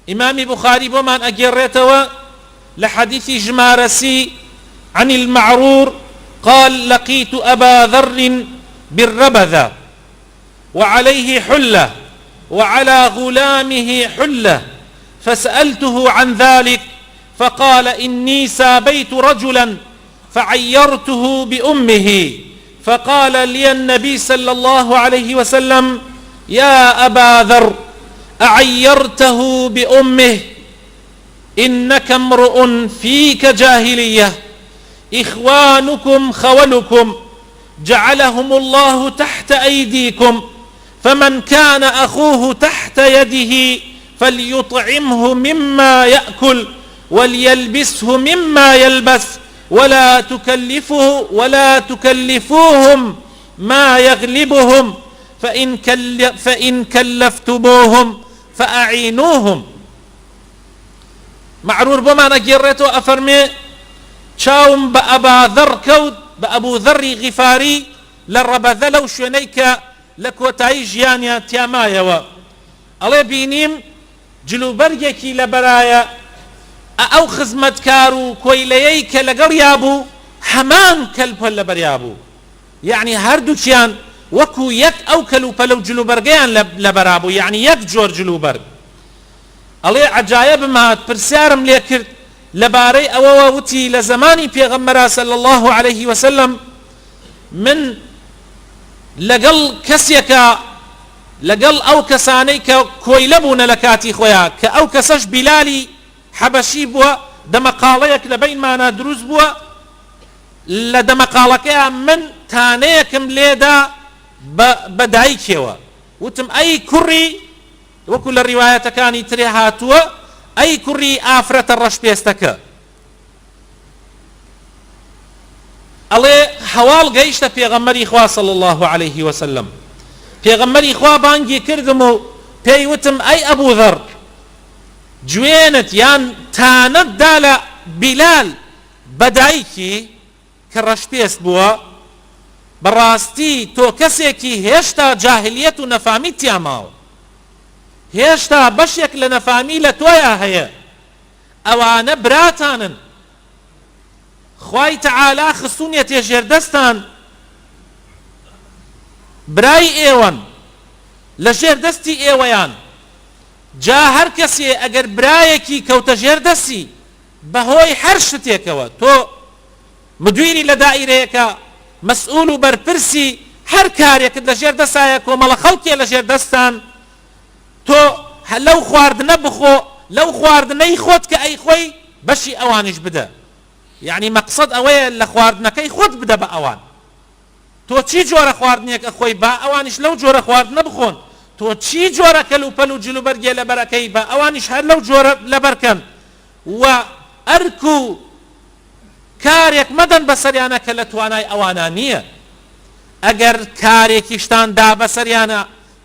إمام بخاري بومان أجريتوا لحديث جمارسي عن المعرور قال لقيت أبا ذر بالربذة وعليه حلة وعلى غلامه حلة فسألته عن ذلك فقال إني سابيت رجلا فعيرته بأمه فقال لي النبي صلى الله عليه وسلم يا أبا ذر أعيرته بأمه إنك امرؤ فيك جاهلية إخوانكم خولكم جعلهم الله تحت أيديكم فمن كان أخوه تحت يده فليطعمه مما يأكل وليلبسه مما يلبس ولا تكلفوهم ما يغلبهم فإن كلفتموهم فأعينوهم. معرور بما نجرته أفرمي چاوم بأبا ذر كود بأبو ذر غفاري للربذ لو شونيك لكوتاي جيانيا تيامايوا الله بينيم جلوبرگێکی لە بەرایە ئەو خزمەتکار و کۆیلەیەی کە لەگەڵ یابوو هەمان کەلپە لە بەریابوو یعنی هەردووچیان وەکو یەک ئەو کەلوپەلە و جلوبەرگەیان لە بەرابوو یعنی یەک جۆر جلوبەرگ. ئەڵێ عەجایبم هات پرسیارم لێ کرد لەبارەی ئەوەوە وتی لە زمانی پێغەمبەرا صلی الله عليه وسلم من لەگەڵ کەسێکە لەگەڵ ئەو کەسانەی کە کۆیلە بوونە لە کاتی خۆیان کە ئەو کەسەش بیلالی حەبەشی بووە دەمەقاڵەیەک لە بینمانە دروست بووە لە دەمەقاڵەکەیان من تانەیەکم لێدا بە دایکێوە وتم ئەی کوڕی وەکو لە ڕیوایەتەکانی ترێ هاتووە ئەی کوڕی ئافرەتە ڕەشپێستەکە ئەڵێ هەواڵ گەیشتە پێغەمبەری خوا صلی الله عليه وسلم پێغەمبەری خوا بانگی کردم و پێی وتم ئەی ئەبوو ذەڕ گوێنت یان تانەتدا لە بیلال بەدایکی کە ڕەشپێست بووە بەڕاستی تۆ کەسێکی هێشتا جاهلیەت و نەفامی تیا ماوە هێشتا بەشێک لە نەفامی لە تۆیە هەیە ئەوانە براتانن خوای تەعالا خستوونیەتێ ژێردەستان برای ئێوەن لە ژێردەستی ئێوەیان جا هەر کەسێ ئەگەر برایەکی کەوتە ژێردەستی بەهۆی هەر شتێکەوە تۆ مدویری لە دائیرەیەکە مەسئول و بەرپرسی هەر کارێکت لە ژێردەسایە کۆمەڵە خەڵکێ لە ژێردەستان تۆ لەو خواردنە بخۆ لەو خواردنەی خۆت کە ئەی خۆی بەشی ئەوانش بدە یعنی مەقسەد ئەوەیە لە خواردنەکەی خۆت بدە بە ئەوان تۆ چی جۆرە خواردنێکە خۆی با ئەوانش لەو جۆرە خواردنە بخۆن تۆ چی جۆرە کەلوپەل و جلوبەرگێ لە بەرەکەی بە ئەوانش هەر لەو جۆرە لەبەرکەن و ئەرک و کارێک مەدەن بەسەریانە کە لە توانای ئەوانە نییە ئەگەر کارێکیشتان دا بەسەریانە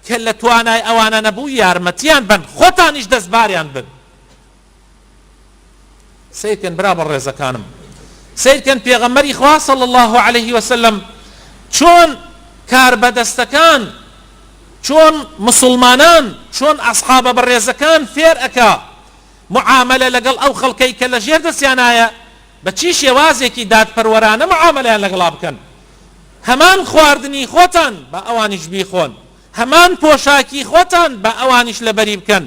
کە لە توانای ئەوانە نەبوو یارمەتیان بن خۆتانیش دەستباریان بن. سیرکەن برا بە ڕێزەکانم سیرکەن پێغەمبەری خوا صلی الله عليه وسلم چۆن کاربەدەستەکان چۆن مسلمانان چۆن ئەسحابە بەڕێزەکان فێر ئەکا معاملە لەگەڵ ئەو خەڵکەی کە لە ژێر دەستیانایە بە چی شێوازێکی دادپەروەرانە معاملەیان لەگەڵا بکەن هەمان خواردنی خۆتان بە ئەوانیش بیخۆن هەمان پۆشاکی خۆتان بە ئەوانیش لەبەری بکەن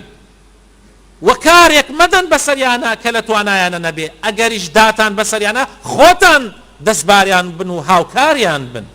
و کارێک مەدەن بەسەریانە کە لە توانایانە نەبێ ئەگەریش داتان بەسەریانە خۆتان دەستباریان بن و هاوکاریان بن.